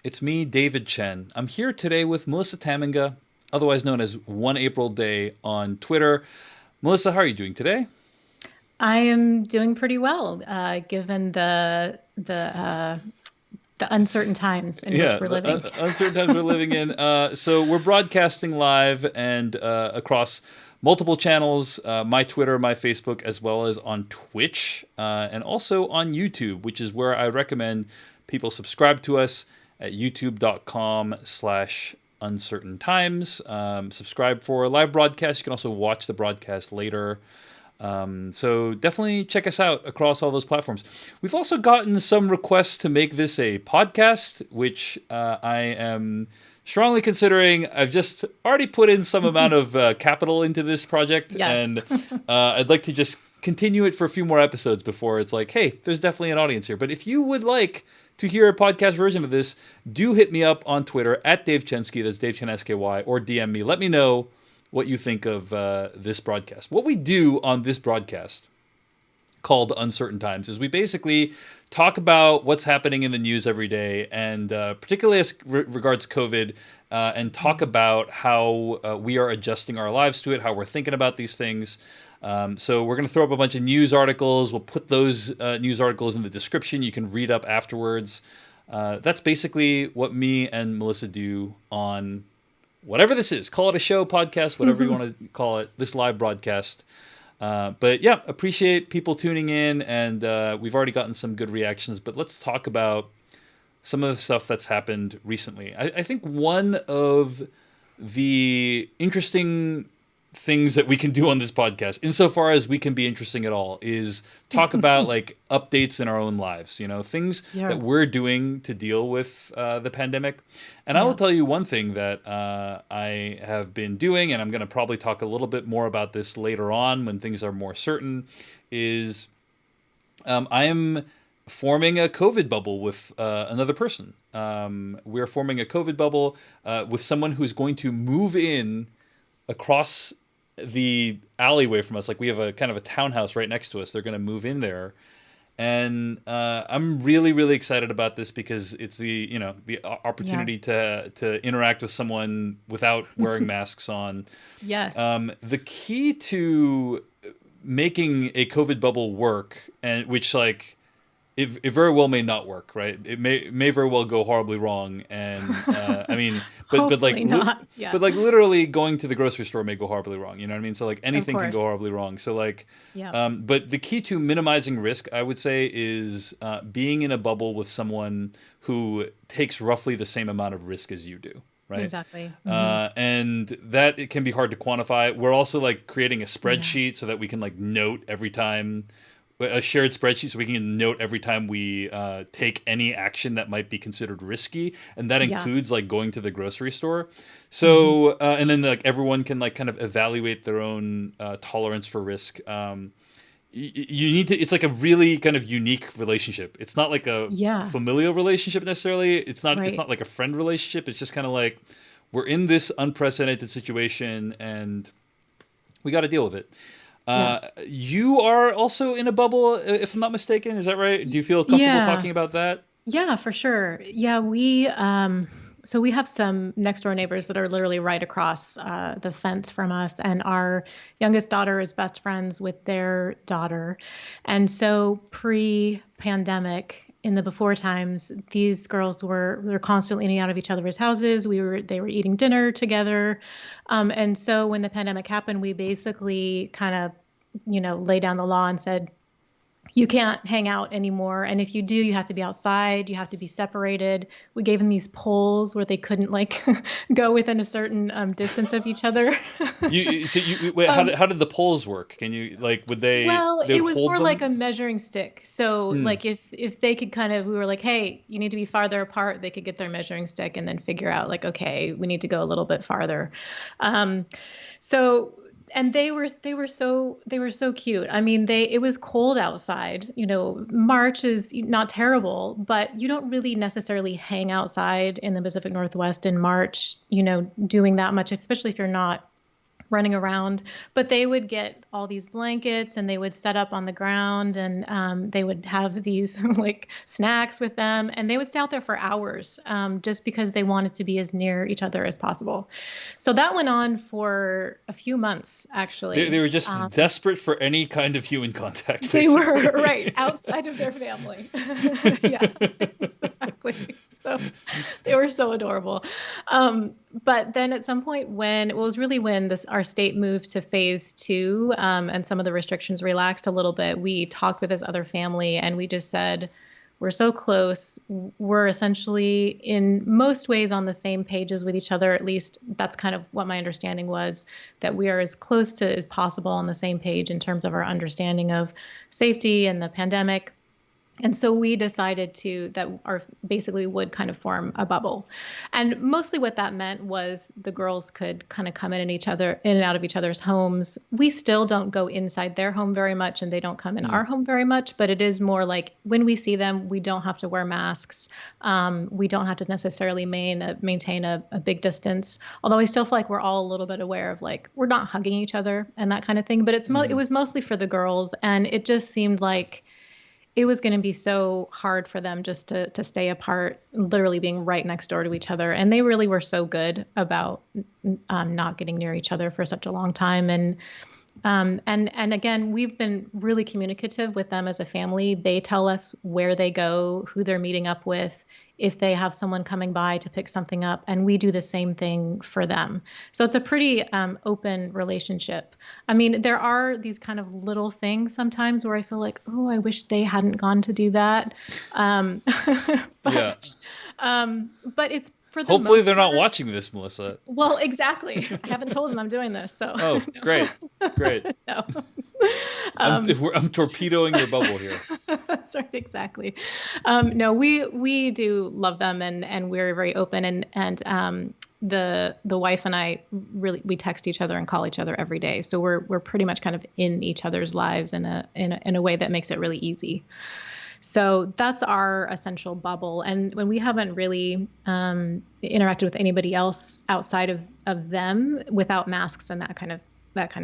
It's me, David Chen. I'm here today with Melissa Taminga, otherwise known as One April Day on Twitter. Melissa, how are you doing today? I am doing pretty well, given the uncertain times in which Yeah, we're the living. uncertain times we're living in. So we're broadcasting live and across multiple channels, my Twitter, my Facebook, as well as on Twitch, and also on YouTube, which is where I recommend people subscribe to us at youtube.com/uncertain times. Subscribe for a live broadcast. You can also watch the broadcast later. So definitely check us out across all those platforms. We've also gotten some requests to make this a podcast, which I am strongly considering. I've just already put in some amount of capital into this project, Yes. and I'd like to just continue it for a few more episodes before it's like, hey, there's definitely an audience here. But if you would like to hear a podcast version of this, do hit me up on Twitter at Dave Chensky, that's Dave Chen SKY, or DM me. Let me know what you think of this broadcast. What we do on this broadcast called Uncertain Times is we basically talk about what's happening in the news every day, and particularly as regards COVID, and talk about how we are adjusting our lives to it, how we're thinking about these things. So we're going to throw up a bunch of news articles. We'll put those news articles in the description. You can read up afterwards. That's basically what me and Melissa do on whatever this is. Call it a show, podcast, whatever you want to call it, this live broadcast. But yeah, appreciate people tuning in, and we've already gotten some good reactions. But let's talk about some of the stuff that's happened recently. I think one of the interesting things that we can do on this podcast, insofar as we can be interesting at all, is talk about like updates in our own lives, things that Yeah. we're doing to deal with the pandemic. And I will Yeah. tell you one thing that I have been doing, and I'm going to probably talk a little bit more about this later on when things are more certain, is I am forming a COVID bubble with another person. We're forming a COVID bubble with someone who's going to move in across the alleyway from us. Like, we have a kind of a townhouse right next to us. They're going to move in there, and I'm really really excited about this because it's the Yeah. opportunity to interact with someone without wearing masks on. Yes. The key to making a COVID bubble work, and which, like, it very well may not work, right? It may very well go horribly wrong, and I mean, but like Hopefully not. Yeah. but like literally going to the grocery store may go horribly wrong. You know what I mean? So like Of anything can go course. horribly wrong. So like, Yeah. but the key to minimizing risk, I would say, is being in a bubble with someone who takes roughly the same amount of risk as you do. Right. Exactly. And that it can be hard to quantify. We're also like creating a Yeah. spreadsheet so that we can like note every time, a shared spreadsheet so we can note every time we take any action that might be considered risky, and that Yeah. includes like going to the grocery store. hmm So and then like everyone can like kind of evaluate their own tolerance for risk. You need to. It's like a really kind of unique relationship. It's not like a Yeah. familial relationship necessarily. It's not. It's Right. not like a friend relationship. It's just kind of like we're in this unprecedented situation, and we got to deal with it. Yeah. You are also in a bubble, if I'm not mistaken. Is that right? Do you feel comfortable Yeah. talking about that? Yeah, for sure. Yeah, so we have some next door neighbors that are literally right across the fence from us, and our youngest daughter is best friends with their daughter. And so pre-pandemic, in the before times, these girls were constantly in and out of each other's houses. They were eating dinner together. And so when the pandemic happened, we basically kind of, lay down the law and said, you can't hang out anymore. And if you do, you have to be outside, you have to be separated. We gave them these poles where they couldn't like go within a certain distance of each other. So you wait. um, How did the polls work? Can you like would well, they it would was hold more like a them? measuring stick. So Hmm. like if they could kind of, we were like, hey, you need to be farther apart, they could get their measuring stick and then figure out like, okay, we need to go a little bit farther. Um, so and they were so cute. I mean, they it was cold outside. March is not terrible, but you don't really necessarily hang outside in the Pacific Northwest in March, doing that much, especially if you're not running around, but they would get all these blankets and they would set up on the ground, and they would have these like snacks with them, and they would stay out there for hours, just because they wanted to be as near each other as possible. So that went on for a few months, actually. They were just desperate for any kind of human contact. They Basically. were right outside of their family. Yeah, exactly. So they were so adorable. But then at some point, when it was really when our state moved to phase 2, and some of the restrictions relaxed a little bit, we talked with this other family and we just said, we're so close. We're essentially in most ways on the same pages with each other. At least that's kind of what my understanding was, that we are as close to as possible on the same page in terms of our understanding of safety and the pandemic. And so we decided basically would kind of form a bubble. And mostly what that meant was the girls could kind of come in and out of each other's homes. We still don't go inside their home very much, and they don't come in our home very much, but it is more like when we see them, we don't have to wear masks. We don't have to necessarily maintain a big distance. Although I still feel like we're all a little bit aware of like, we're not hugging each other and that kind of thing, but it was mostly for the girls. And it just seemed like it was going to be so hard for them just to stay apart, literally being right next door to each other. And they really were so good about not getting near each other for such a long time. And again, we've been really communicative with them as a family. They tell us where they go, who they're meeting up with, if they have someone coming by to pick something up, and we do the same thing for them. So it's a pretty open relationship. I mean, there are these kind of little things sometimes where I feel like, oh, I wish they hadn't gone to do that. But it's for the Hopefully most they're not part. watching this, Melissa. Well, exactly. I haven't told them I'm doing this, so. Oh, great. No. I'm torpedoing your bubble here. That's right, exactly. No, we do love them, and we're very open, and the wife and I really, we text each other and call each other every day. So we're pretty much kind of in each other's lives in a way that makes it really easy. So that's our essential bubble. And when we haven't really interacted with anybody else outside of them without masks and that kind of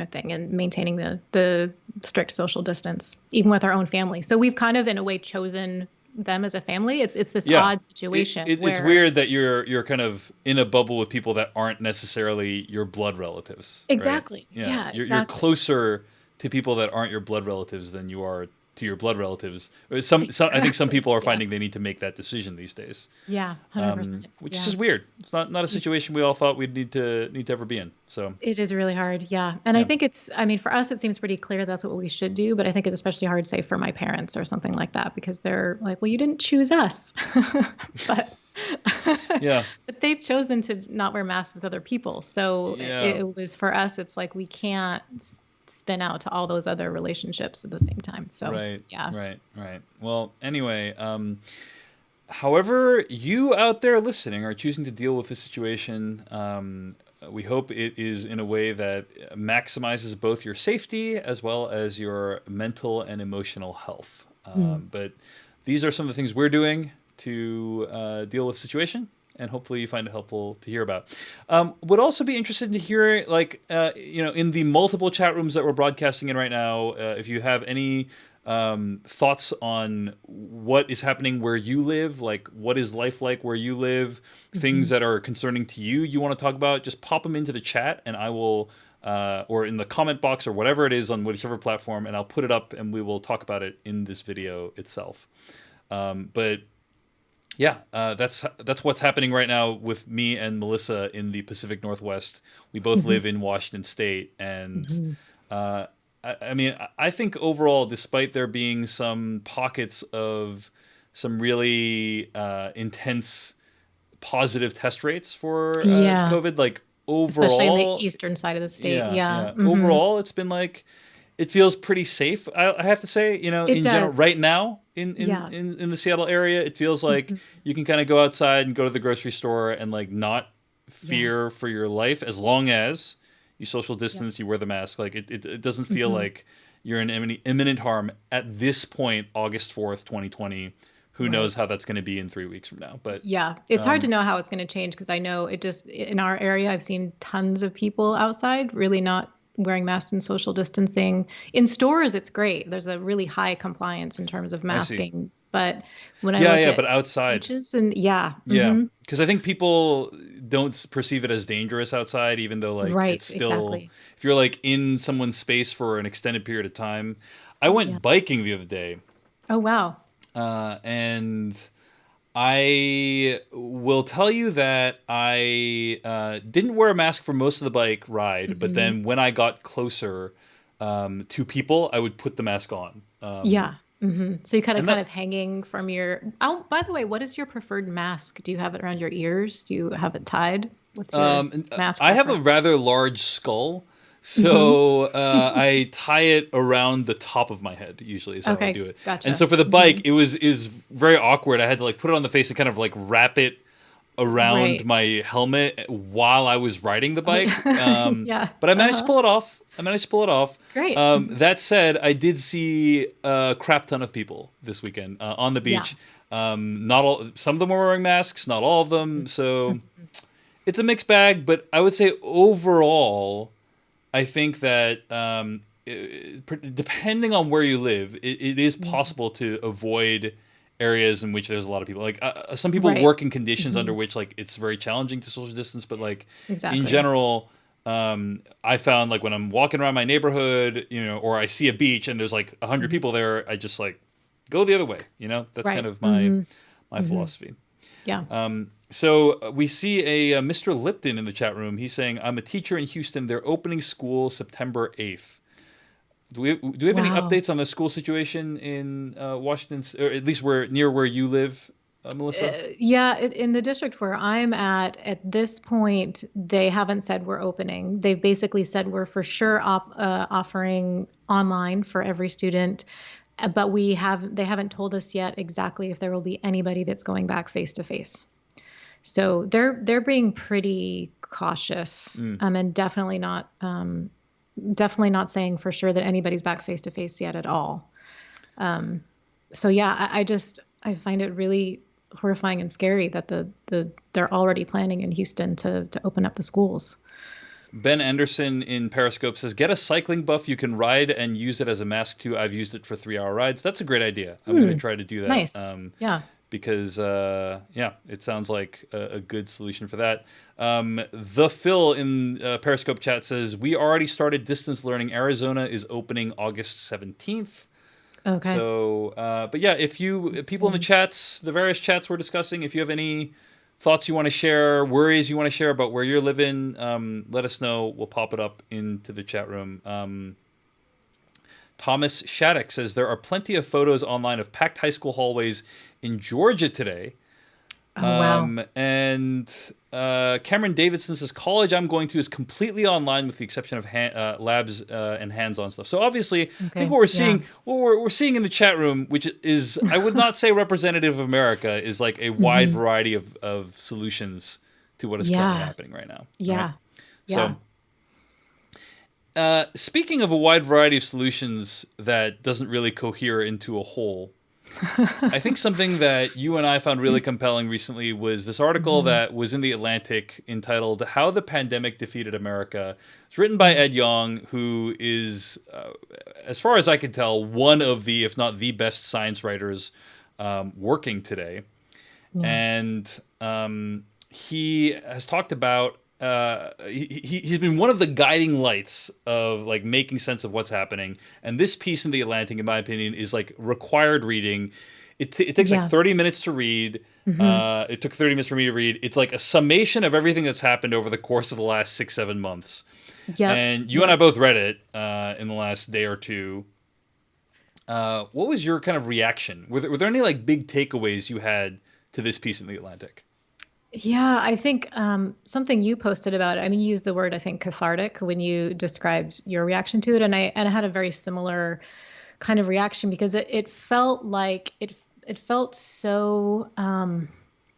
thing, and maintaining the strict social distance, even with our own family. So we've kind of in a way chosen them as a family. It's this odd situation. It's weird that you're kind of in a bubble with people that aren't necessarily your blood relatives. Exactly. Right? Yeah. You're closer to people that aren't your blood relatives than you are to your blood relatives. Some I think some people are finding they need to make that decision these days. Yeah, 100%. Which is just weird. It's not a situation we all thought we'd need to ever be in. So it is really hard. Yeah. And I think for us, it seems pretty clear that's what we should do, but I think it's especially hard, say, for my parents or something like that, because they're like, well, you didn't choose us. But but they've chosen to not wear masks with other people. So it was, for us, it's like we can't spin out to all those other relationships at the same time. So right. Well, anyway, however you out there listening are choosing to deal with this situation, we hope it is in a way that maximizes both your safety as well as your mental and emotional health. But these are some of the things we're doing to deal with the situation, and hopefully you find it helpful to hear about. Would also be interested to hear, in the multiple chat rooms that we're broadcasting in right now, if you have any thoughts on what is happening where you live, like what is life like where you live, things that are concerning to you want to talk about, just pop them into the chat, and I will, or in the comment box or whatever it is on whichever platform, and I'll put it up and we will talk about it in this video itself. That's what's happening right now with me and Melissa in the Pacific Northwest. We both live in Washington State, and I think overall, despite there being some pockets of some really intense positive test rates for COVID, like overall, especially in the eastern side of the state. Overall, it's been like, it feels pretty safe. I have to say, in general, right now in the Seattle area, it feels like you can kind of go outside and go to the grocery store and like not fear for your life, as long as you social distance, you wear the mask. Like it doesn't feel like you're in imminent harm at this point, August 4th, 2020, who knows how that's going to be in 3 weeks from now. But Yeah, it's hard to know how it's going to change because I know it just in our area, I've seen tons of people outside really not wearing masks and social distancing. In stores, it's great. There's a really high compliance in terms of I see. masking. But when I Yeah, look yeah, at but outside. beaches and yeah, Yeah, because I think people don't perceive it as dangerous outside, even though like it's right, still exactly. if you're like in someone's space for an extended period of time. I Yeah. went biking the other day, Oh, wow. and I will tell you that I didn't wear a mask for most of the bike ride, but Hmm. then when I got closer to people, I would put the mask on. Yeah. So you And kind that of hanging from your. Oh, by the way, what is your preferred mask? Do you have it around your ears? Do you have it tied? What's your mask I have a preference? rather large skull, Hmm. so I tie it around the top of my head. Usually, is how I Okay, do it. And gotcha. so for the bike, it was is very awkward. I had to like put it on the face and kind of like wrap it around Right. my helmet while I was riding the Oh, bike. yeah. But I managed to Uh-huh. pull it off. I managed to pull it off. Great. That said, I did see a crap ton of people this weekend on the Yeah. beach. Not all. Some of them were wearing masks. Not all of them. So it's a mixed bag. But I would say overall, I think that depending on where you live, it is Mhm. possible to avoid areas in which there's a lot of people. Like some people Right. work in conditions under Hmm. which like it's very challenging to social distance, but like in Exactly. general, I found like when I'm walking around my neighborhood, or I see a beach and there's like 100 Hmm. people there, I just like go the other way. That's kind Right. of my Hmm. philosophy. Yeah. So we see a Mr. Lipton in the chat room. He's saying, "I'm a teacher in Houston. They're opening school September 8th." Do we have any Wow. updates on the school situation in Washington, or at least where near where you live, Melissa? Yeah, in the district where I'm at this point, they haven't said we're opening. They've basically said we're for sure offering online for every student, but they haven't told us yet exactly if there will be anybody that's going back face to face. So they're being pretty cautious, Mm. and definitely not saying for sure that anybody's back face to face yet at all. So yeah, I find it really horrifying and scary that they're already planning in Houston to open up the schools. Ben Anderson in Periscope says, "Get a cycling buff you can ride and use it as a mask too. I've used it for 3 hour rides." That's a great idea. I'm going to Hmm, try to do that. nice. Yeah. Because yeah, it sounds like a good solution for that. The Phil in Periscope chat says, "We already started distance learning. Arizona is opening August 17th." Okay. So, but yeah, if you Let's people in the see. chats, the various chats we're discussing, if you have any thoughts you want to share, worries you want to share about where you're living, let us know. We'll pop it up into the chat room. Thomas Shattuck says there are plenty of photos online of packed high school hallways in Georgia today. Oh, wow. And Cameron Davidson says college I'm going to is completely online with the exception of labs and hands-on stuff. So obviously, I think Okay. what we're Yeah. seeing, we're seeing in the chat room, which is I would not say representative of America, is like a wide Hmm. variety of solutions to what is currently Yeah. happening right now. All right. Yeah. So Yeah. speaking of a wide variety of solutions that doesn't really cohere into a whole, I think something that you and I found really compelling recently was this article Hmm. that was in The Atlantic entitled "How the Pandemic Defeated America." It's written by Ed Yong, who is, as far as I can tell, one of the, if not the best science writers working today. Yeah. And he has talked about he's been one of the guiding lights of like making sense of what's happening. And this piece in the Atlantic, in my opinion, is like required reading. It takes like Yeah. 30 minutes to read. Hmm. It took 30 minutes for me to read. It's like a summation of everything that's happened over the course of the last 6-7 months. Yep. And you and I Yep. both read it in the last day or two. What was your kind of reaction? Were there any like big takeaways you had to this piece in the Atlantic? Yeah, I think something you posted about it. I mean, you used the word, I think, cathartic when you described your reaction to it, and I had a very similar kind of reaction because it felt like it felt so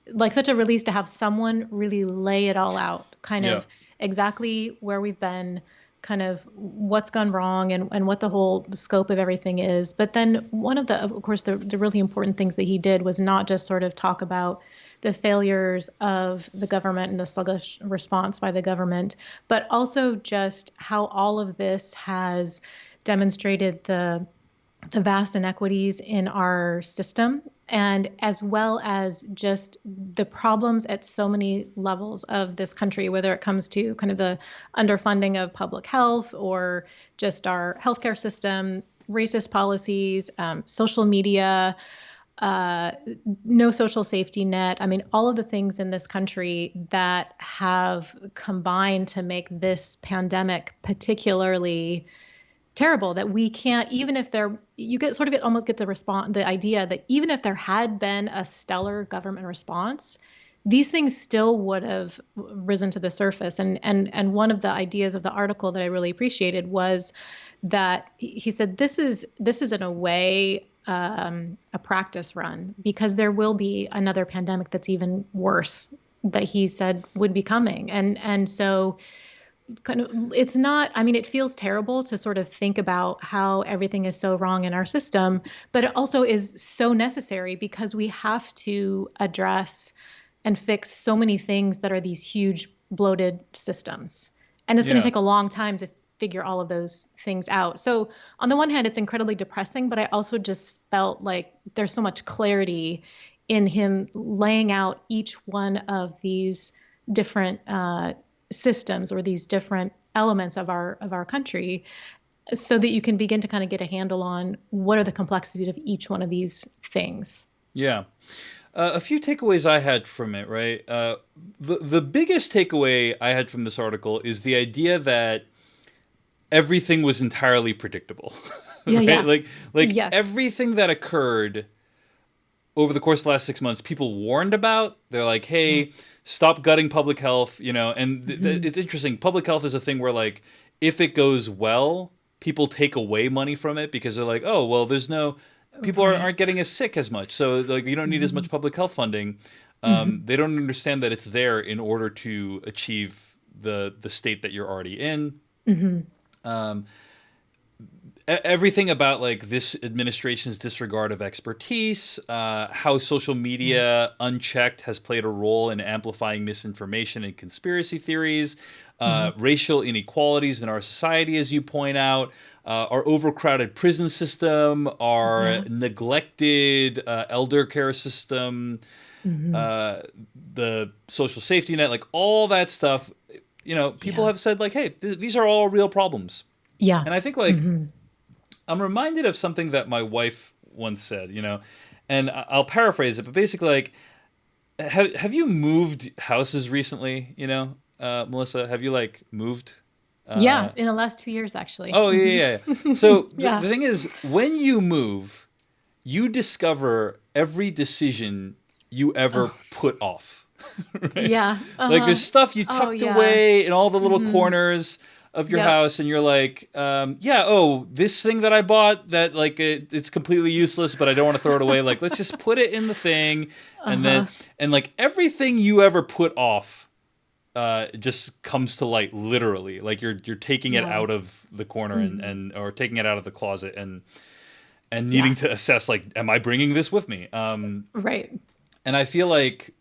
like such a release to have someone really lay it all out, kind Yeah. of exactly where we've been, kind of what's gone wrong and what the whole scope of everything is. But then one of course, the really important things that he did was not just sort of talk about the failures of the government and the sluggish response by the government, but also just how all of this has demonstrated the vast inequities in our system, and as well as just the problems at so many levels of this country, whether it comes to kind of the underfunding of public health or just our healthcare system, racist policies, social media, no social safety net. I mean, all of the things in this country that have combined to make this pandemic particularly terrible, that we can't, even if there, you get sort of almost get the idea that even if there had been a stellar government response, these things still would have risen to the surface. And one of the ideas of the article that I really appreciated was that he said this is in a way a practice run, because there will be another pandemic that's even worse that he said would be coming. And so kind of, it's not, I mean, it feels terrible to sort of think about how everything is so wrong in our system, but it also is so necessary because we have to address and fix so many things that are these huge bloated systems. And it's going to take a long time to figure all of those things out. So on the one hand, it's incredibly depressing, but I also just felt like there's so much clarity in him laying out each one of these different systems or these different elements of our country, so that you can begin to kind of get a handle on what are the complexities of each one of these things. Yeah. A few takeaways I had from it, right? The biggest takeaway I had from this article is the idea that everything was entirely predictable. Yeah, right? yeah. Like Yes. everything that occurred over the course of the last 6 months, people warned about. They're like, hey, stop gutting public health, you know. And it's interesting. Public health is a thing where, like, if it goes well, people take away money from it because they're like, oh, well, there's no, people aren't getting as sick as much. So, like, you don't need as much public health funding. They don't understand that it's there in order to achieve the state that you're already in. Everything about, like, this administration's disregard of expertise, how social media unchecked has played a role in amplifying misinformation and conspiracy theories, racial inequalities in our society, as you point out, our overcrowded prison system, our neglected elder care system, the social safety net, like all that stuff. You know, people have said, like, hey, these are all real problems. Yeah. And I think, like, I'm reminded of something that my wife once said, you know, and I'll paraphrase it, but basically, like, have you moved houses recently? You know, Melissa, have you, like, moved? Yeah, in the last 2 years, actually. Oh, yeah. So Yeah. the thing is, when you move, you discover every decision you ever put off. Right? Yeah. Like, there's stuff you Oh, tucked yeah. away in all the little corners of your Yep. house, and you're like, this thing that I bought that, like, it's completely useless, but I don't want to throw it away. Like, let's just put it in the thing, and then, and like, everything you ever put off, just comes to light, literally. Like, you're taking it out of the corner and or taking it out of the closet and needing to assess, like, am I bringing this with me? Right. And I feel like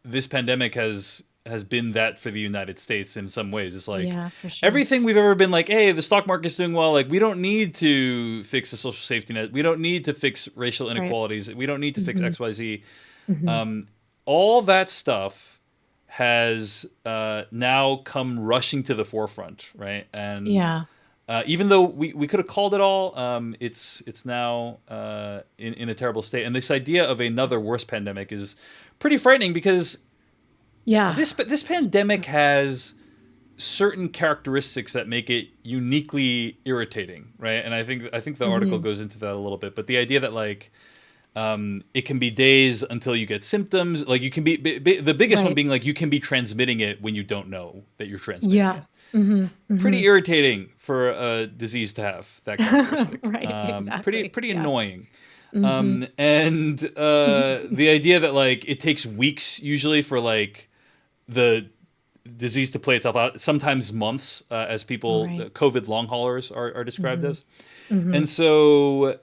this pandemic has been that for the United States in some ways. It's like, Yeah, for sure. everything we've ever been like, hey, the stock market's doing well. Like, we don't need to fix the social safety net. We don't need to fix racial inequalities. We don't need to fix XYZ. All that stuff has now come rushing to the forefront, right? And even though we could have called it all, it's now in a terrible state. And this idea of another worse pandemic is pretty frightening because this pandemic has certain characteristics that make it uniquely irritating, right? And I think the article goes into that a little bit. But the idea that, like, it can be days until you get symptoms. Like, you can be the biggest one being, like, you can be transmitting it when you don't know that you're transmitting it. Pretty irritating for a disease to have that characteristic. Right, exactly. Pretty annoying. And the idea that, like, it takes weeks usually for, like, the disease to play itself out, sometimes months, as people, Right. COVID long haulers are described Mm-hmm. as. Mm-hmm. And so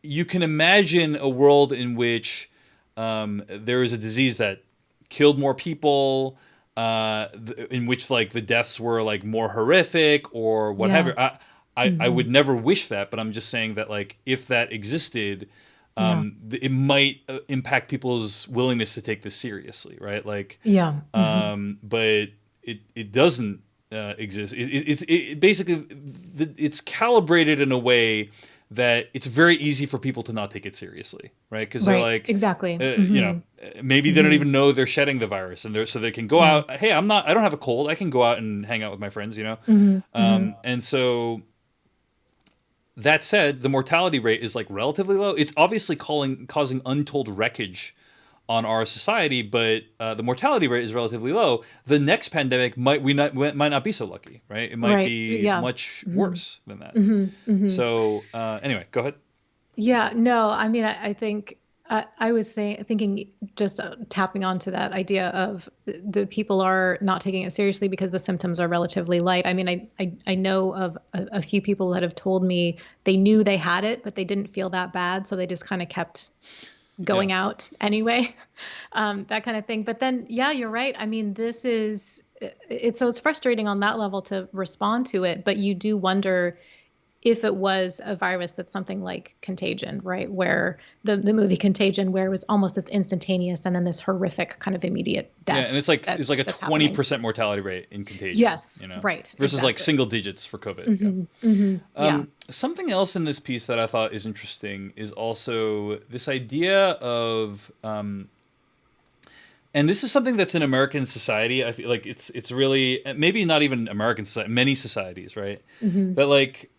you can imagine a world in which there is a disease that killed more people, in which like the deaths were like more horrific or Yeah. whatever. I Mm-hmm. would never wish that, but I'm just saying that like if that existed, Yeah. it might impact people's willingness to take this seriously, right? Like, Yeah. Mm-hmm. but it doesn't exist. It basically it's calibrated in a way that it's very easy for people to not take it seriously, right? Because they're Right. like, Exactly. you know, Mm-hmm. maybe they don't Mm-hmm. even know they're shedding the virus, and so they can go Yeah. out. Hey, I don't have a cold. I can go out and hang out with my friends, you know. Mm-hmm. Mm-hmm. And so that said, the mortality rate is like relatively low. It's obviously causing untold wreckage on our society, but the mortality rate is relatively low. The next pandemic might not be so lucky, right? It might Right. be Yeah. much Mm-hmm. worse than that. Mm-hmm. Mm-hmm. So anyway, go ahead. Yeah, no, I mean, I think I was thinking just tapping onto that idea of the people are not taking it seriously because the symptoms are relatively light. I mean, I know of a few people that have told me they knew they had it, but they didn't feel that bad, so they just kind of kept Yeah, going out anyway, that kind of thing. But then, yeah, you're right. I mean, this is it's frustrating on that level to respond to it, but you do wonder if it was a virus that's something like Contagion, right? Where the movie Contagion, where it was almost this instantaneous and then this horrific kind of immediate yeah, and death it's like a that's twenty happening. percent mortality rate in Contagion, Yes, you know, right, versus like exactly. single digits for COVID. Yeah. Hmm. Hmm. Yeah. Something else in this piece that I thought is interesting is also this idea of, and this is something that's in American society. I feel like it's really maybe not even American society, many societies, right? Hmm. That like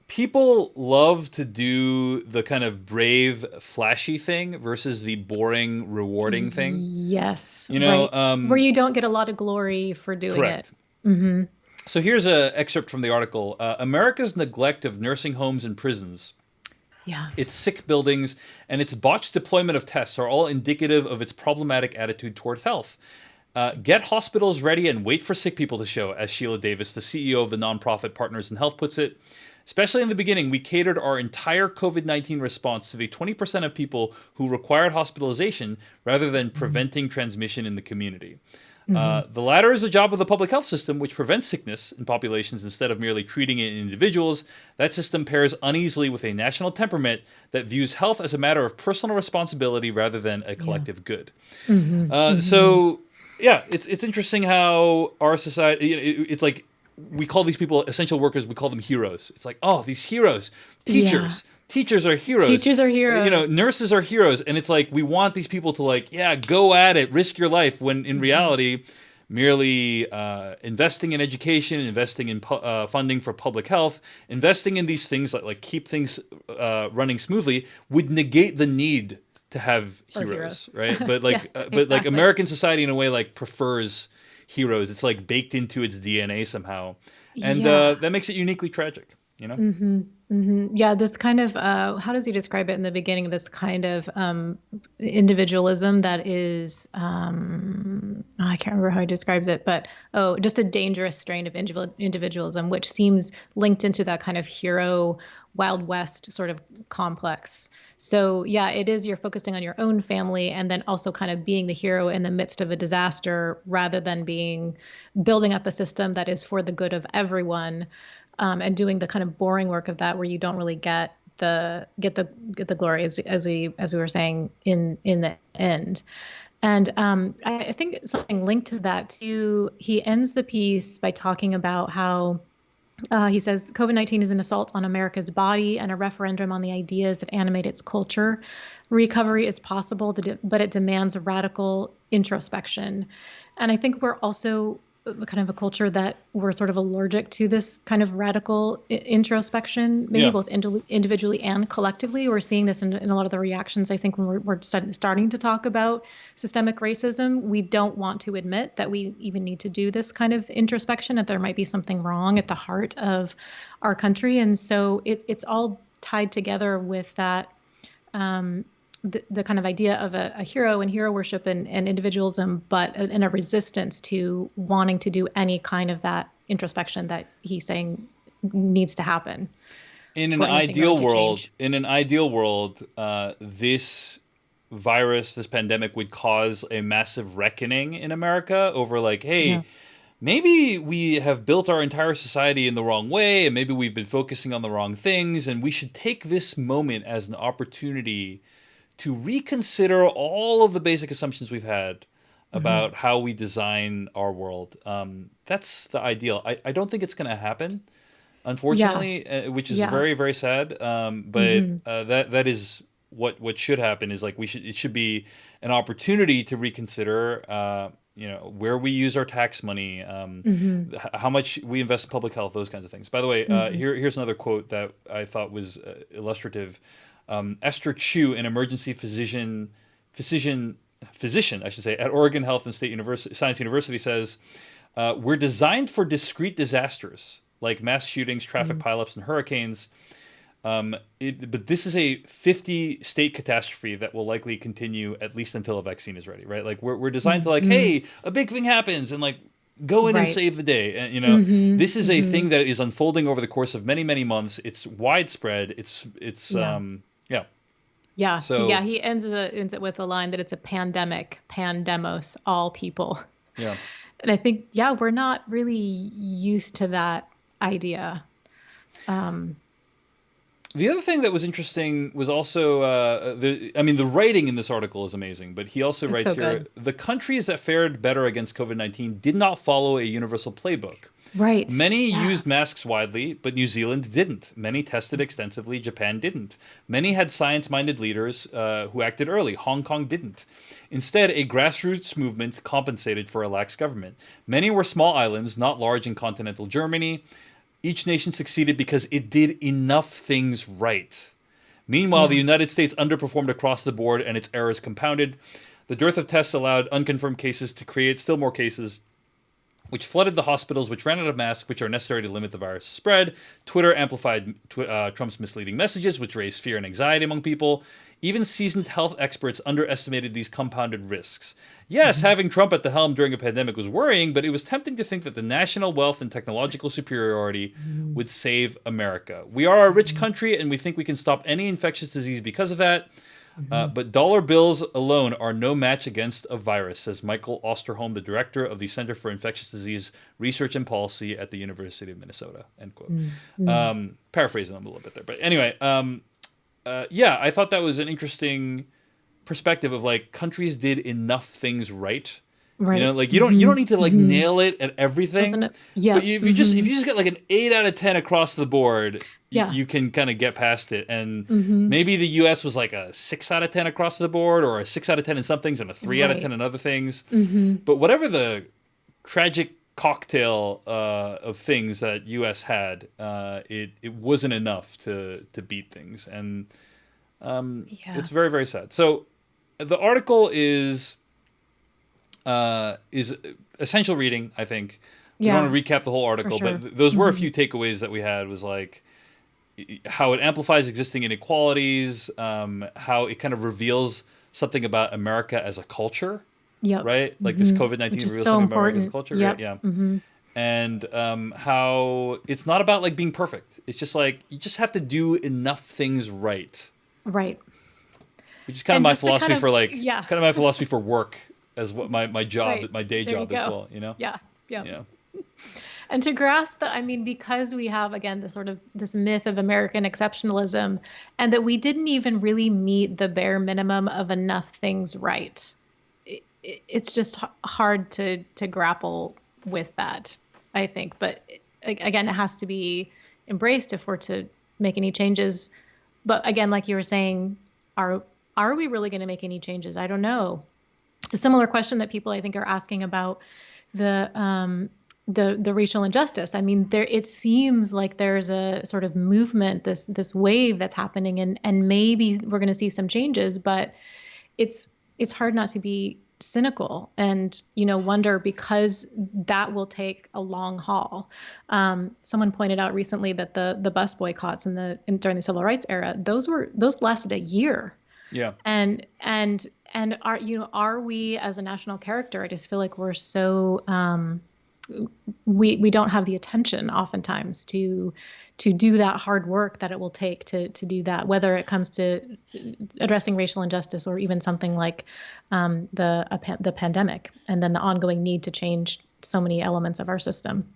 people love to do the kind of brave, flashy thing versus the boring, rewarding thing. Yes, You know, right. Where you don't get a lot of glory for doing it. correct. Hmm. So here's an excerpt from the article: America's neglect of nursing homes and prisons, Yeah. its sick buildings, and its botched deployment of tests are all indicative of its problematic attitude toward health. Get hospitals ready and wait for sick people to show, as Sheila Davis, the CEO of the nonprofit Partners in Health, puts it. Especially in the beginning, we catered our entire COVID 19 response to the 20% of people who required hospitalization rather than preventing transmission in the community. Hmm. The latter is the job of the public health system, which prevents sickness in populations instead of merely treating it in individuals. That system pairs uneasily with a national temperament that views health as a matter of personal responsibility rather than a Yeah. collective good. Hmm. Hmm. So, yeah, it's interesting how our society, it's like we call these people essential workers. We call them heroes. It's like, oh, these heroes, Yeah. teachers are heroes. Teachers are You know, heroes. nurses are heroes, and it's like we want these people to like, yeah, go at it, risk your life. When in Hmm. reality, merely investing in education, investing in funding for public health, investing in these things like keep things running smoothly would negate the need to have Or heroes, heroes. right? Yes, But like exactly. American society in a way like prefers heroes. It's like baked into its DNA somehow, and Yeah. that makes it uniquely tragic. You know? Hmm. Hmm. Yeah, this kind of how does he describe it in the beginning? This kind of individualism that is I can't remember how he describes it, but oh, just a dangerous strain of individualism, which seems linked into that kind of hero Wild West sort of complex. So yeah, it is you're focusing on your own family and then also kind of being the hero in the midst of a disaster rather than being building up a system that is for the good of everyone, and doing the kind of boring work of that where you don't really get the glory as we were saying in the end. And I think something linked to that too. He ends the piece by talking about how he says COVID-19 is an assault on America's body and a referendum on the ideas that animate its culture. Recovery is possible, but it demands radical introspection. And I think we're also kind of a culture that we're sort of allergic to this kind of radical introspection, maybe Yeah. both individually and collectively. We're seeing this in a lot of the reactions, I think, when we're starting to talk about systemic racism. We don't want to admit that we even need to do this kind of introspection, that there might be something wrong at the heart of our country. And so it's all tied together with that the kind of idea of a hero and hero worship and individualism, but in a resistance to wanting to do any kind of that introspection that he's saying needs to happen for anything really to change. In an ideal world, this virus, this pandemic would cause a massive reckoning in America over like, Yeah. hey, maybe we have built our entire society in the wrong way, and maybe we've been focusing on the wrong things, and we should take this moment as an opportunity to reconsider all of the basic assumptions we've had Hmm. about how we design our world. That's the ideal. I don't think it's going to happen, Yeah. unfortunately, which is Yeah. very, very sad. But Hmm. that is what should happen. Is like it should be an opportunity to reconsider. Where we use our tax money, Hmm. how much we invest in public health, those kinds of things. By the way, Hmm. here's another quote that I thought was illustrative. Esther Chu, an emergency physician, I should say, at Oregon Health and State University, Science University, says, "We're designed for discrete disasters like mass shootings, traffic Hmm. pileups, and hurricanes. But this is a 50 state catastrophe that will likely continue at least until a vaccine is ready, right? Like we're designed to like, Hmm. hey, a big thing happens and like go in and Right. save the day. And Hmm. this is a Hmm. thing that is unfolding over the course of many, many months. It's widespread. It's Yeah. yeah. Yeah. So He ends it with a line that it's a pandemic, pandemos, all people. yeah. And I think, yeah, we're not really used to that idea. Um, The other thing that was interesting was also the writing in this article is amazing, but he also it's writes so here good. the countries that fared better against COVID-19 did not follow a universal playbook. Right. Many Yeah. used masks widely, but New Zealand didn't. Many tested extensively. Japan didn't. Many had science minded leaders who acted early. Hong Kong didn't. Instead, a grassroots movement compensated for a lax government. Many were small islands, not large in continental Germany. Each nation succeeded because it did enough things right. Meanwhile, the Yeah. United States underperformed across the board and its errors compounded. The dearth of tests allowed unconfirmed cases to create still more cases, which flooded the hospitals, which ran out of masks, which are necessary to limit the virus spread. Twitter amplified Trump's misleading messages, which raised fear and anxiety among people. Even seasoned health experts underestimated these compounded risks. Yes, Hmm. having Trump at the helm during a pandemic was worrying, but it was tempting to think that the national wealth and technological superiority Hmm. would save America. We are a rich Hmm. country, and we think we can stop any infectious disease because of that. Hmm. But dollar bills alone are no match against a virus, says Michael Osterholm, the director of the Center for Infectious Disease Research and Policy at the University of Minnesota. End quote. Hmm. Paraphrasing them a little bit there, but anyway, yeah, I thought that was an interesting perspective of like countries did enough things right. Right. Like you Hmm. don't need to like Hmm. nail it at Doesn't everything, it? Yeah. but if Hmm. you just get like an 8 out of 10 across the board, Yeah. you can kind of get past it. And Hmm. maybe the U.S. was like a 6 out of 10 across the board, or a 6 out of 10 in some things, and a 3 out of 10 Right. in other things. Hmm. But whatever the tragic cocktail of things that U.S. had, it wasn't enough to beat things, and Yeah. it's very, very sad. So the article is essential reading, I think. We don't Yeah. want to recap the whole For article, sure. but those were a Hmm. few takeaways that we had. Was like how it amplifies existing inequalities, how it kind of reveals something about America as a culture, Yep. right? Like this Hmm. COVID Which 19 is reveals so something about America as a important. culture, right? Yep. Yeah. Hmm. And how it's not about like being perfect. It's just like you just have to do enough things right, Right. which is kind of And my just to philosophy for like yeah. kind of my philosophy for work as what my job, Right. my day There you job as go. well. Yeah. Yeah. Yeah. And to grasp that, I mean, because we have, again, this sort of this myth of American exceptionalism, and that we didn't even really meet the bare minimum of enough things right. It's just hard to grapple with that, I think. But again, it has to be embraced if we're to make any changes. But again, like you were saying, are we really going to make any changes? I don't know. It's a similar question that people I think are asking about the racial injustice. I mean, there it seems like there's a sort of movement, this wave that's happening, and maybe we're going to see some changes, but it's hard not to be cynical and wonder, because that will take a long haul. Someone pointed out recently that the bus boycotts during the civil rights era, those lasted a year. Yeah. And are we as a national character? I just feel like we're so we don't have the attention oftentimes to do that hard work that it will take to do that, whether it comes to addressing racial injustice or even something like the pandemic, and then the ongoing need to change so many elements of our system.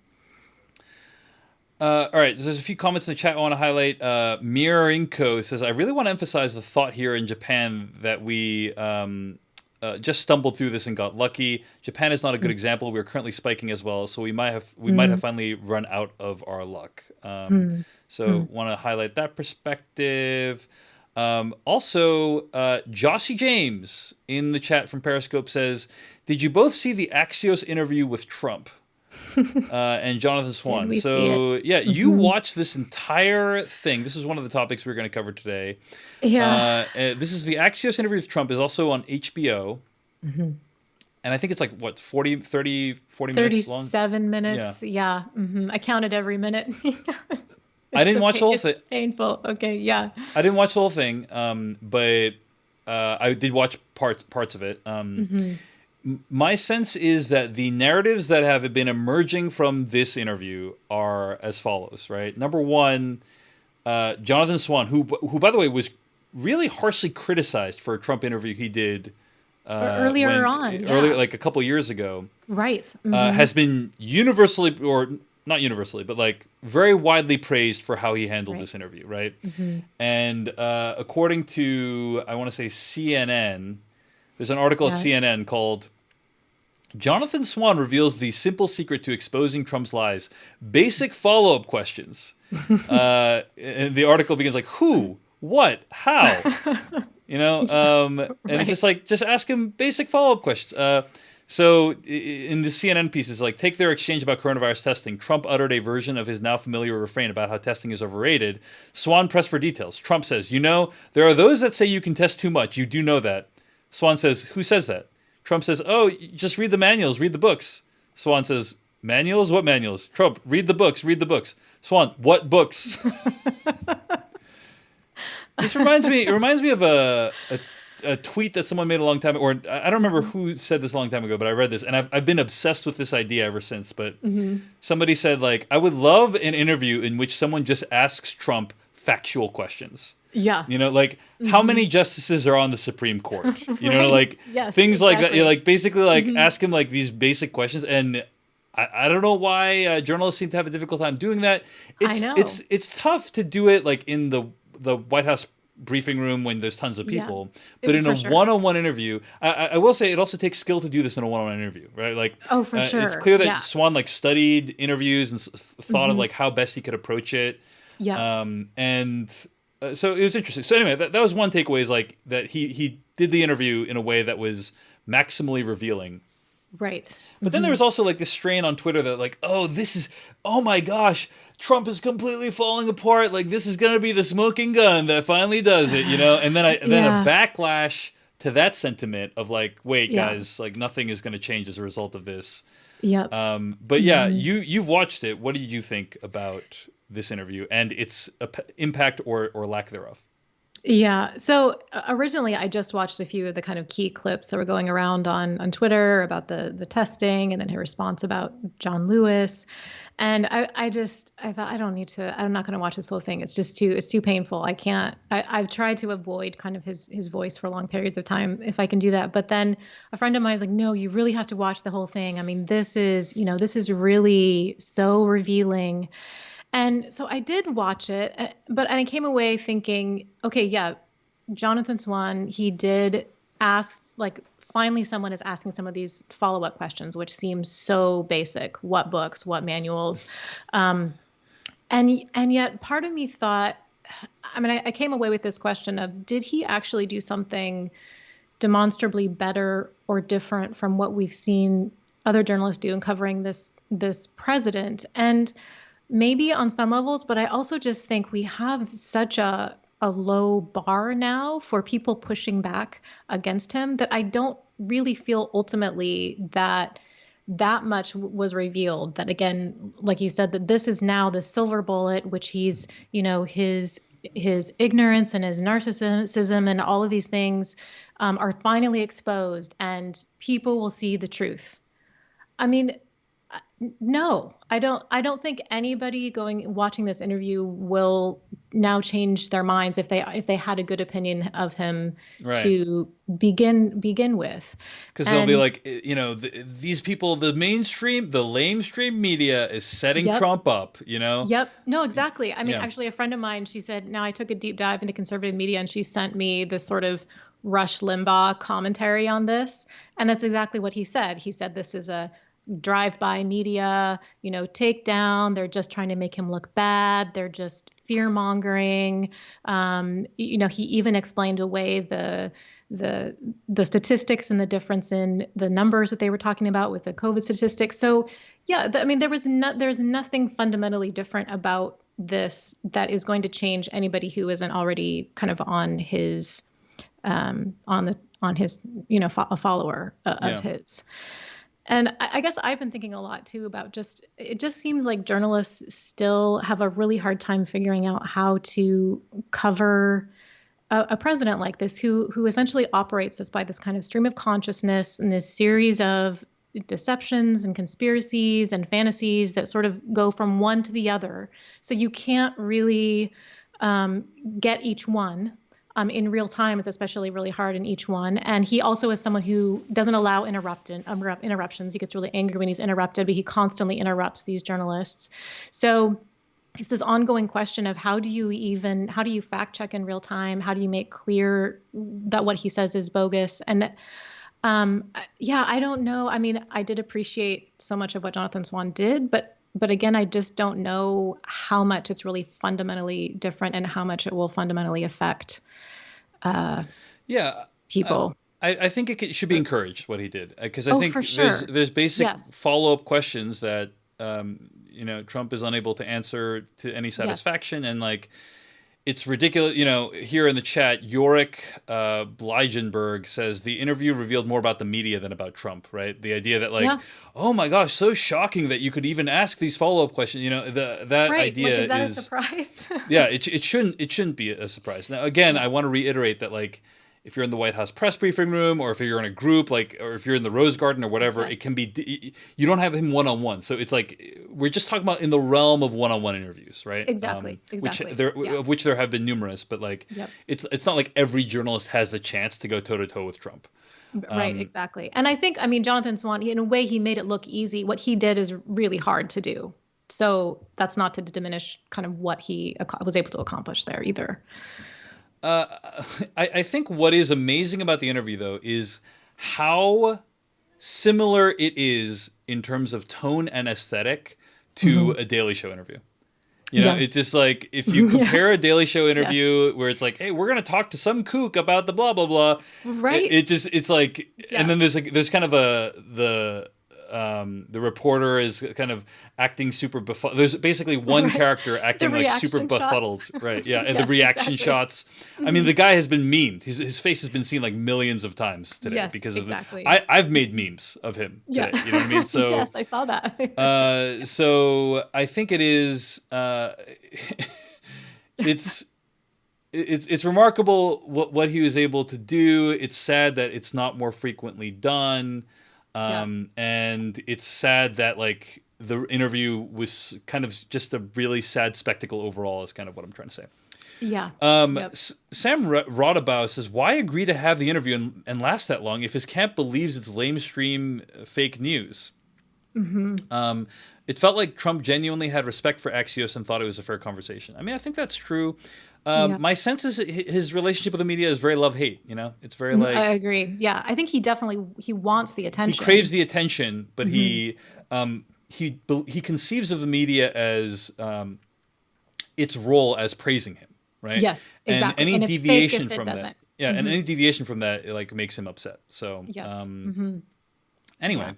All right, so there's a few comments in the chat I want to highlight. Mirinko says, I really want to emphasize the thought here in Japan that we just stumbled through this and got lucky. Japan is not a good example. We're currently spiking as well, so we might have finally run out of our luck. So want to highlight that perspective. Also, Jossie James in the chat from Periscope says, did you both see the Axios interview with Trump? And Jonathan Swan. So yeah, you watched this entire thing. This is one of the topics we're going to cover today. Yeah. This is the Axios interview with Trump, is also on HBO. And I think it's like, what, 40 minutes long? 37 minutes. Yeah. I counted every minute. I didn't watch the whole thing. It's painful. Okay. Yeah. I didn't watch the whole thing, but I did watch parts of it. My sense is that the narratives that have been emerging from this interview are as follows, right? Number one, Jonathan Swan, who by the way was really harshly criticized for a Trump interview he did earlier, like a couple years ago, right? Has been universally, or not universally, but like very widely praised for how he handled this interview, right? And according to, I want to say CNN, there's an article at CNN called Jonathan Swan reveals the simple secret to exposing Trump's lies. Basic follow-up questions. And the article begins like, who, what, how? And it's just like, just ask him basic follow-up questions. So in the CNN pieces, like, take their exchange about coronavirus testing. Trump uttered a version of his now familiar refrain about how testing is overrated. Swan pressed for details. Trump says, there are those that say you can test too much. You do know that. Swan says, who says that? Trump says, oh, just read the manuals, read the books. Swan says, manuals? What manuals? Trump, read the books, read the books. Swan, what books? This reminds me of a tweet that someone made a long time ago, or I don't remember who said this a long time ago, but I read this, and I've been obsessed with this idea ever since. But somebody said, like, I would love an interview in which someone just asks Trump factual questions. Yeah. How many justices are on the Supreme Court? Things like that. Like, basically, like, ask him, like, these basic questions. And I don't know why journalists seem to have a difficult time doing that. I know. It's tough to do it, like, in the White House briefing room when there's tons of people. But in a one-on-one interview, I will say it also takes skill to do this in a one-on-one interview, right? Like, for sure. It's clear that Swan, like, studied interviews and thought of, like, how best he could approach it. Yeah. So it was interesting. So anyway, that was one takeaway, is like that he did the interview in a way that was maximally revealing. Right. But then there was also like this strain on Twitter that like, oh my gosh, Trump is completely falling apart. Like, this is going to be the smoking gun that finally does it, And then a backlash to that sentiment of like, wait, guys, like nothing is going to change as a result of this. Yeah. But yeah, you've watched it. What did you think about this interview and its impact or lack thereof? Yeah. So originally I just watched a few of the kind of key clips that were going around on Twitter about the testing, and then her response about John Lewis. And I thought, I'm not going to watch this whole thing. It's too painful. I've tried to avoid kind of his voice for long periods of time if I can do that. But then a friend of mine is like, no, you really have to watch the whole thing. I mean, this is really so revealing. And so I did watch it, but I came away thinking, okay, yeah, Jonathan Swan, he did ask, like, finally someone is asking some of these follow-up questions, which seems so basic. What books, what manuals? And yet part of me thought, I came away with this question of, did he actually do something demonstrably better or different from what we've seen other journalists do in covering this president? And maybe on some levels, but I also just think we have such a low bar now for people pushing back against him that I don't really feel ultimately that much was revealed. That, again, like you said, that this is now the silver bullet, which he's, his his ignorance and his narcissism and all of these things are finally exposed, and people will see the truth. I mean, no, I don't think anybody watching this interview will now change their minds if they had a good opinion of him Right. to begin with. Because they'll be And like, these people, the lamestream media is setting yep, Trump up, you know? yep, no, exactly. I mean, Yeah. actually, a friend of mine, she said, now I took a deep dive into conservative media, and she sent me this sort of Rush Limbaugh commentary on this, and that's exactly what he said. He said this is a drive-by media, takedown. They're just trying to make him look bad. They're just fear-mongering. He even explained away the statistics and the difference in the numbers that they were talking about with the COVID statistics. So, yeah, I mean, there's nothing fundamentally different about this that is going to change anybody who isn't already kind of on his, a follower of Yeah. his. And I guess I've been thinking a lot too about it just seems like journalists still have a really hard time figuring out how to cover a president like this who essentially operates by this kind of stream of consciousness and this series of deceptions and conspiracies and fantasies that sort of go from one to the other. So you can't really get each one. In real time, it's especially really hard in each one. And he also is someone who doesn't allow interruptions. He gets really angry when he's interrupted, but he constantly interrupts these journalists. So it's this ongoing question of how do you fact check in real time? How do you make clear that what he says is bogus? And I don't know. I mean, I did appreciate so much of what Jonathan Swan did, but again, I just don't know how much it's really fundamentally different and how much it will fundamentally affect Yeah. people. I think should be encouraged what he did, because I Oh, think for sure. there's basic Yes. follow-up questions that Trump is unable to answer to any satisfaction, and like it's ridiculous. Here in the chat, Yorick Bleigenberg says the interview revealed more about the media than about Trump. Right? The idea that Yeah. oh my gosh, so shocking that you could even ask these follow-up questions. That Right. idea Like, is that a is surprise? yeah, it shouldn't be a surprise. Now, again, I want to reiterate that if you're in the White House press briefing room, or if you're in a group, or if you're in the Rose Garden or whatever, Yes. it can be you don't have him one-on-one. So it's we're just talking about in the realm of one-on-one interviews, right? Exactly. Exactly. Of which there have been numerous, but Yep. it's not like every journalist has the chance to go toe-to-toe with Trump. Right, exactly. And I think, Jonathan Swan, in a way, he made it look easy. What he did is really hard to do. So that's not to diminish kind of what he was able to accomplish there either. I think what is amazing about the interview, though, is how similar it is in terms of tone and aesthetic to a Daily Show interview. Yeah. It's just like if you compare a Daily Show interview where it's like, hey, we're going to talk to some kook about the blah, blah, blah. Right. It's like, and then there's kind of the reporter is kind of acting super befuddled. There's basically one character acting like super befuddled, right? Yeah, and Yes, the reaction exactly. shots. I mean, the guy has been memed. His face has been seen like millions of times today Yes, because of exactly. I've made memes of him today. Yeah. You know what I mean? So yes, I saw that. so I think it is. It's remarkable what he was able to do. It's sad that it's not more frequently done. And it's sad that the interview was kind of just a really sad spectacle overall is kind of what I'm trying to say. Yeah. Sam Rodabow says, why agree to have the interview and last that long if his camp believes it's lamestream fake news? Mm-hmm. It felt like Trump genuinely had respect for Axios and thought it was a fair conversation. I mean, I think that's true. My sense is his relationship with the media is very love-hate. It's very I agree. Yeah, I think he wants the attention. He craves the attention, but he conceives of the media as its role as praising him, right? Yes, exactly. And any deviation from that, doesn't. and any deviation from that makes him upset. So yes. Anyway,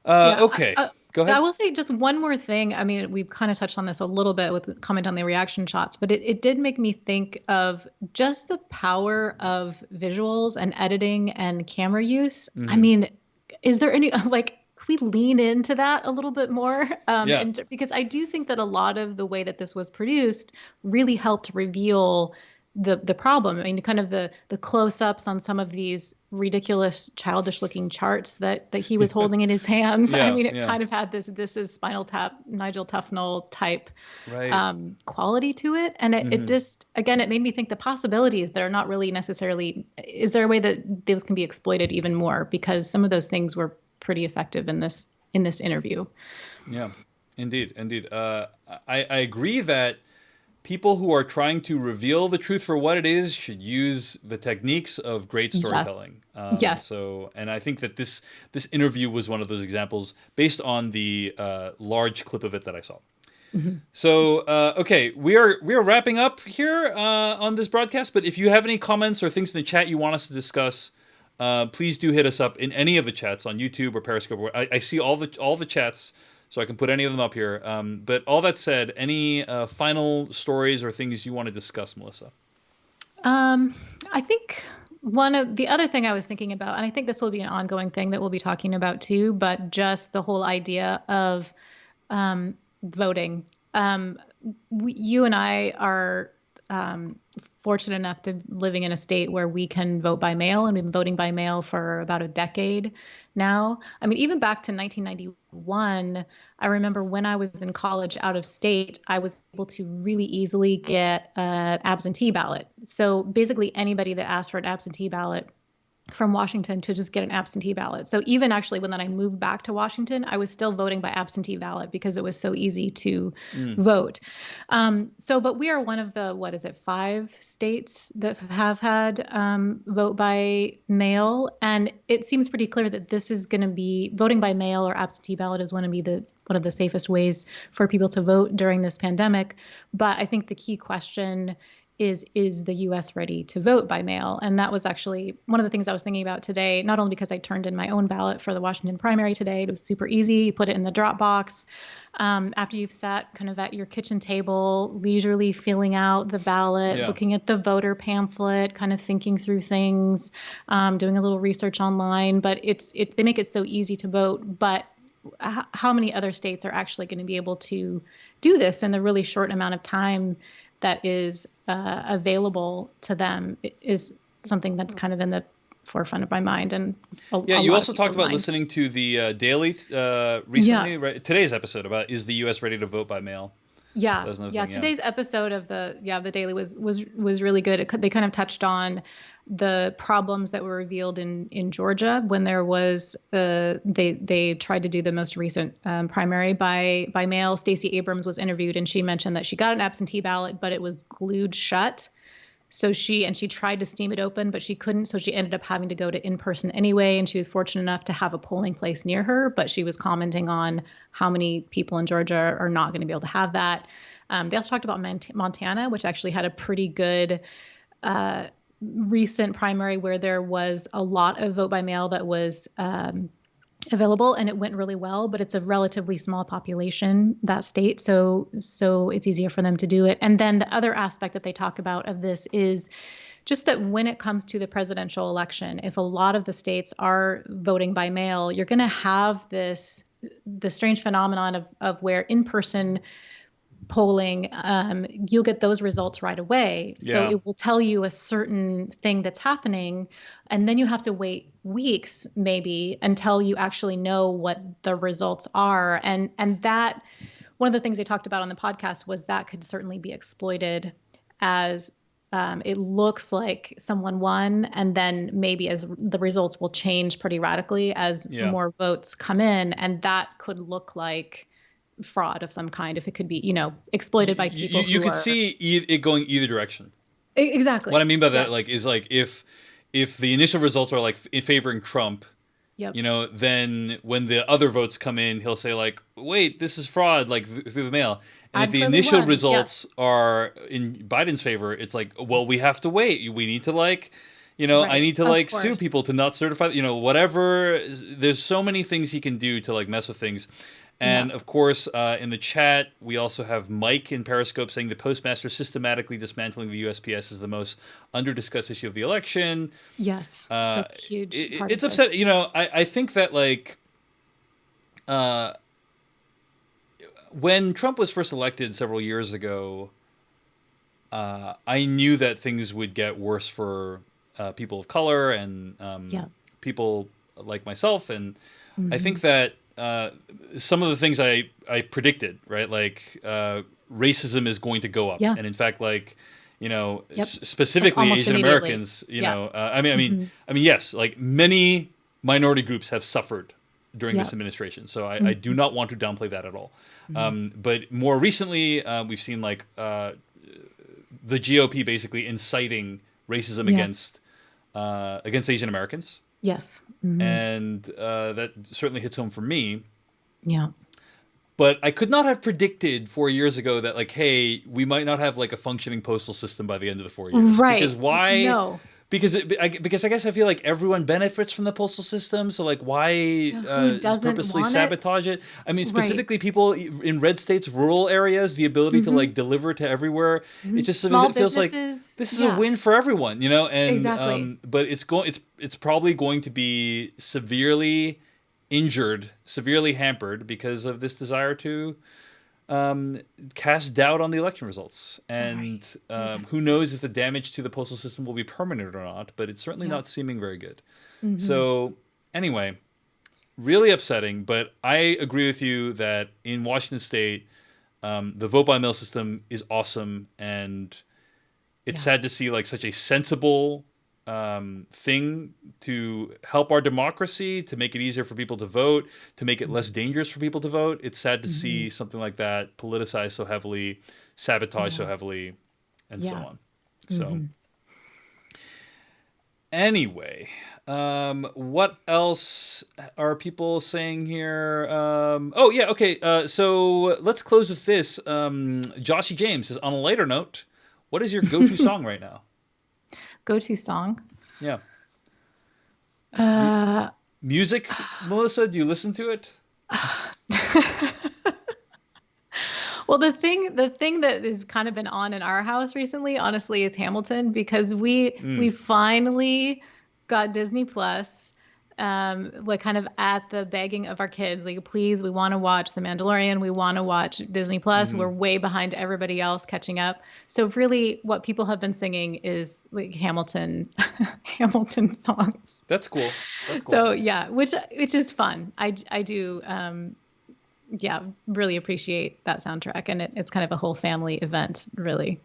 Yeah. okay. Go ahead. I will say just one more thing. I mean, we've kind of touched on this a little bit with the comment on the reaction shots, but it did make me think of just the power of visuals and editing and camera use. I mean, is there any we lean into that a little bit more? Yeah. And because I do think that a lot of the way that this was produced really helped reveal the problem. I mean, kind of the close-ups on some of these ridiculous, childish-looking charts that he was holding in his hands. I Yeah. mean, it Yeah. kind of had this is Spinal Tap, Nigel Tufnell type Right. quality to it. And it just, again, it made me think the possibilities that are not really necessarily, is there a way that those can be exploited even more? Because some of those things were pretty effective in this interview. Yeah. Indeed. Indeed. I agree that people who are trying to reveal the truth for what it is should use the techniques of great storytelling. Yes. And I think that this interview was one of those examples based on the large clip of it that I saw. So okay, we are wrapping up here on this broadcast. But if you have any comments or things in the chat you want us to discuss, please do hit us up in any of the chats on YouTube or Periscope. I see all the chats, so I can put any of them up here. But all that said, any final stories or things you want to discuss, Melissa? I think one of the other thing I was thinking about, and I think this will be an ongoing thing that we'll be talking about too, but just the whole idea of voting. You and I are fortunate enough to living in a state where we can vote by mail, and we've been voting by mail for about a decade now. I mean, even back to 1991, I remember when I was in college out of state, I was able to really easily get an absentee ballot. So basically anybody that asked for an absentee ballot from Washington to just get an absentee ballot. So even actually when then I moved back to Washington, I was still voting by absentee ballot because it was so easy to vote. But we are one of the, 5 states that have had vote by mail. And it seems pretty clear that this is going to be voting by mail or absentee ballot is going to be one of the safest ways for people to vote during this pandemic. But I think the key question is the U.S. ready to vote by mail? And that was actually one of the things I was thinking about today, not only because I turned in my own ballot for the Washington primary today. It was super easy. You put it in the drop box. After you've sat kind of at your kitchen table, leisurely filling out the ballot, looking at the voter pamphlet, kind of thinking through things, doing a little research online. But they make it so easy to vote. But how many other states are actually going to be able to do this in the really short amount of time that is available to them is something that's kind of in the forefront of my mind. And you also talked about listening to the Daily recently, right? Today's episode about is the U.S. ready to vote by mail? Today's episode of the Daily was really good. They kind of touched on the problems that were revealed in Georgia when there was they tried to do the most recent primary by mail. Stacey Abrams was interviewed and she mentioned that she got an absentee ballot, but it was glued shut. So she tried to steam it open, but she couldn't. So she ended up having to go to in-person anyway. And she was fortunate enough to have a polling place near her, but she was commenting on how many people in Georgia are not going to be able to have that. They also talked about Montana, which actually had a pretty good recent primary where there was a lot of vote by mail that was available and it went really well, but it's a relatively small population, that state. So it's easier for them to do it. And then the other aspect that they talk about of this is just that when it comes to the presidential election, if a lot of the states are voting by mail, you're going to have the strange phenomenon of where in-person polling, you'll get those results right away. So it will tell you a certain thing that's happening. And then you have to wait weeks maybe until you actually know what the results are. And that one of the things they talked about on the podcast was that could certainly be exploited as it looks like someone won. And then maybe as the results will change pretty radically as more votes come in. And that could look like fraud of some kind if it could be, exploited by people. You could see it going either direction. Exactly. What I mean by that, is if the initial results are like in favoring Trump, then when the other votes come in, he'll say like, wait, this is fraud, like through the mail. And if the initial results are in Biden's favor, it's like, well, we have to wait. We need to I need to sue people to not certify, whatever. There's so many things he can do to mess with things. And of course, in the chat, we also have Mike in Periscope saying the postmaster systematically dismantling the USPS is the most under-discussed issue of the election. Yes, that's huge. It's upset. I think that uh, when Trump was first elected several years ago, I knew that things would get worse for people of color and Yeah. people like myself. And I Hmm. think that some of the things I predicted, right? Like racism is going to go up. Yeah. And in fact, like, Yep. Like specifically almost Asian immediately. Americans, Yeah. Hmm. yes, like many minority groups have suffered during this Yep. administration. So I do Hmm. not want to downplay that at all. Hmm. But more recently, we've seen like the GOP basically inciting racism Yeah. against Asian Americans, Yes. Hmm. and that certainly hits home for me. Yeah. But I could not have predicted 4 years ago that like, hey, we might not have like a functioning postal system by the end of the 4 years. Because Right. why? No. Because I guess I feel like everyone benefits from the postal system. So like, why Yeah, who doesn't purposely want it? sabotage it? I mean, Right. specifically people in red states, rural areas, the ability to like Hmm. deliver to everywhere. It Hmm. just Small it feels like businesses. this is a Yeah. win for everyone, And Exactly. but it's probably going to be severely injured, severely hampered because of this desire to cast doubt on the election results. Right. And who Exactly. knows if the damage to the postal system will be permanent or not, but it's certainly Yep. not seeming very good. Hmm. So, anyway, really upsetting, but I agree with you that in Washington state, the vote by mail system is awesome. And it's Yeah. sad to see like such a sensible thing to help our democracy, to make it easier for people to vote, to make it less dangerous for people to vote. It's sad to Hmm. see something like that politicized so heavily, sabotaged so Yeah. heavily, and so Yeah. on. So, Hmm. anyway, what else are people saying here? Oh, yeah, okay. So let's close with this. Joshy James says, on a lighter note, what is your go to song right now? Go-to song. Yeah. Do you, Uh, music, Melissa, do you listen to it? well, the thing that has kind of been on in our house recently, honestly, is Hamilton because we Mm. finally got Disney Plus, like kind of at the begging of our kids, like, please, we want to watch The Mandalorian, we want to watch Disney Plus. Hmm. We're way behind everybody else catching up. So really, what people have been singing is like Hamilton, Hamilton songs. That's cool. That's cool. So yeah, which is fun. I do yeah, really appreciate that soundtrack, and it's kind of a whole family event, really.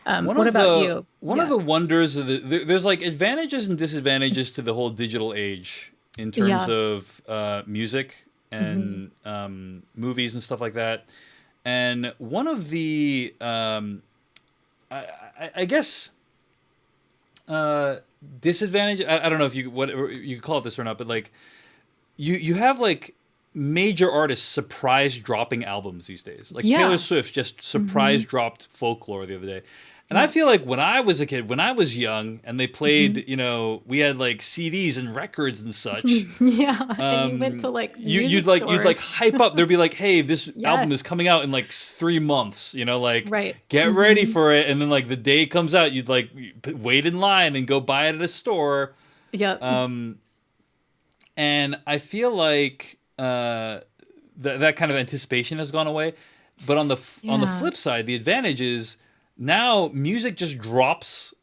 One What of about the you? one of Yeah. the wonders of there's like advantages and disadvantages to the whole digital age in terms Yeah. of music Hmm. and movies and stuff like that. And one of the I guess uh, disadvantage. I don't know if you could call it this or not, but like you have like major artists surprise dropping albums these days. Like Taylor Yeah. Swift just surprise Hmm. dropped Folklore the other day. And I Yeah. feel like when I was a kid, when I was young and they Hmm. played, we had like CDs and records and such. Yeah. And you went to like music You'd like stores. hype up. There'd be like, hey, this album is Yes. coming out in like 3 months. Like Right. get ready Hmm. for it. And then like the day it comes out, you'd like wait in line and go buy it at a store. Yep. Um, and I feel like that kind of anticipation has gone away. But on the Yeah. flip side, the advantage is now music just drops,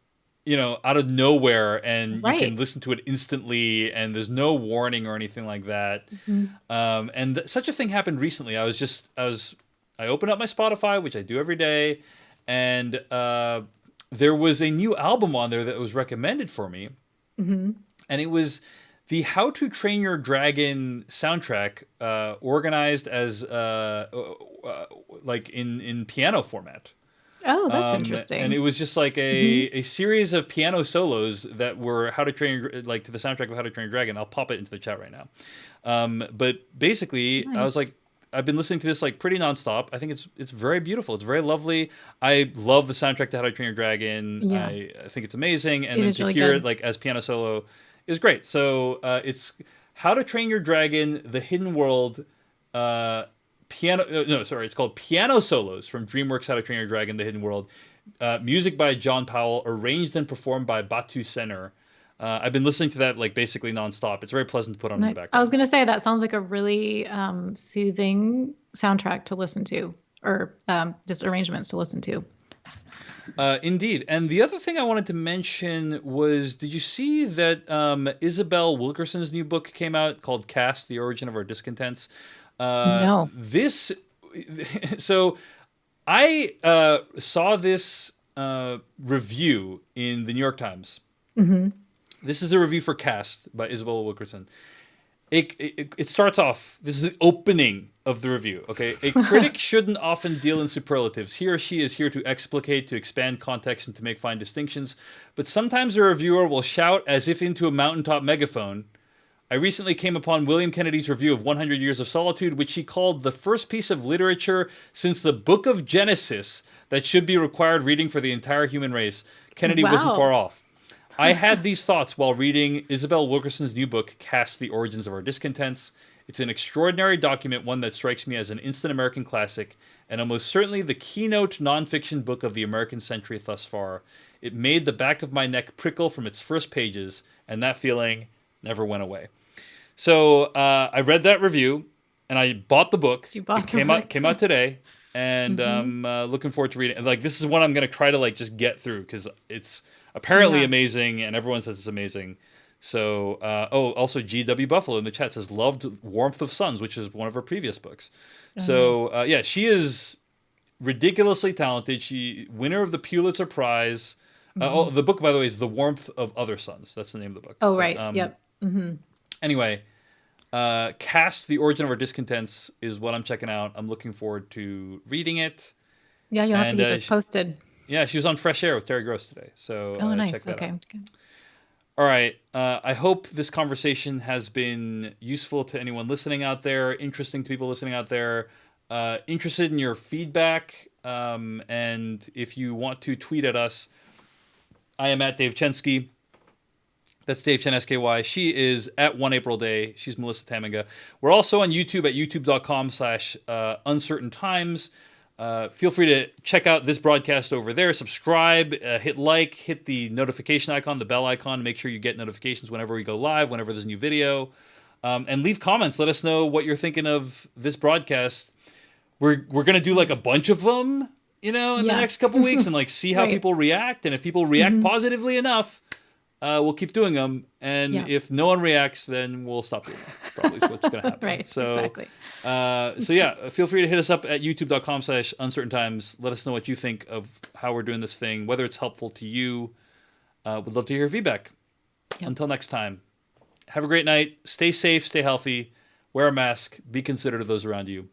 out of nowhere, and you can Right. listen to it instantly, and there's no warning or anything like that. Hmm. And such a thing happened recently. I opened up my Spotify, which I do every day, and there was a new album on there that was recommended for me, Hmm. and it was the How to Train Your Dragon soundtrack, organized as like in piano format. Oh, that's And it interesting. was just like Hmm. a series of piano solos that were like to the soundtrack of How to Train Your Dragon. I'll pop it into the chat right now. But basically, I was like, Nice. I've been listening to this like pretty nonstop. I think it's very beautiful. It's very lovely. I love the soundtrack to How to Train Your Dragon. Yeah. I think it's amazing, and It then is to really hear it good. like as piano solo is great. So it's How to Train Your Dragon: The Hidden World. Piano no, sorry, it's called Piano Solos from DreamWorks How to Train Your Dragon: The Hidden World. Music by John Powell, arranged and performed by Batu Senner. I've been listening to that like basically nonstop. It's very pleasant to put on in the I was background. going to say that sounds like a really soothing soundtrack to listen to, or just arrangements to listen to. Indeed. And the other thing I wanted to mention was, did you see that Isabel Wilkerson's new book came out called Caste: The Origin of Our Discontents? No. This, so I saw this review in the New York Times. Hmm. This is a review for Caste by Isabel Wilkerson. It starts off. This is the opening of the review. Okay, a critic shouldn't often deal in superlatives. He or she is here to explicate, to expand context, and to make fine distinctions. But sometimes a reviewer will shout as if into a mountaintop megaphone. I recently came upon William Kennedy's review of 100 Years of Solitude, which he called the first piece of literature since the Book of Genesis that should be required reading for the entire human race. Kennedy wasn't far Wow. off. I had these thoughts while reading Isabel Wilkerson's new book, Cast: The Origins of Our Discontents. It's an extraordinary document, one that strikes me as an instant American classic, and almost certainly the keynote nonfiction book of the American century thus far. It made the back of my neck prickle from its first pages, and that feeling never went away. So I read that review, and I bought the book. You It bought the book. came out today, and Hmm. I'm looking forward to reading it. And, like, this is one I'm going to try to like just get through because it's apparently Yeah. amazing, and everyone says it's amazing. So, also G.W. Buffalo in the chat says loved Warmth of Suns, which is one of her previous books. Oh, So, nice. yeah, she is ridiculously talented. She winner of the Pulitzer Prize. Hmm. The book, by the way, is The Warmth of Other Suns. That's the name of the book. Oh, But right. Yep. Hmm. anyway, Cast: The Origin of Our Discontents is what I'm checking out. I'm looking forward to reading it. Yeah, you'll have to And keep us posted. yeah, she was on Fresh Air with Terry Gross today. So Oh, check nice. that Okay. out. Okay. All right. I hope this conversation has been useful to anyone listening out there, interesting to people listening out there, interested in your feedback. And if you want to tweet at us, I am at Dave Chensky. That's Dave Chen SKY. She is at One April Day. She's Melissa Taminga. We're also on YouTube at youtube.com/uncertain times. Feel free to check out this broadcast over there. Subscribe, hit like, hit the notification icon, the bell icon. Make sure you get notifications whenever we go live, whenever there's a new video. And leave comments. Let us know what you're thinking of this broadcast. We're gonna do like a bunch of them, in the Yeah. next couple weeks, and like see how Right. people react. And if people react Hmm. positively enough, we'll keep doing them. And Yeah. if no one reacts, then we'll stop doing them. Probably is what's going to happen. Right. So, Exactly. so yeah, feel free to hit us up at youtube.com/uncertain times. Let us know what you think of how we're doing this thing, whether it's helpful to you. Would love to hear your feedback. Yep. Until next time, have a great night. Stay safe, stay healthy, wear a mask, be considerate of those around you.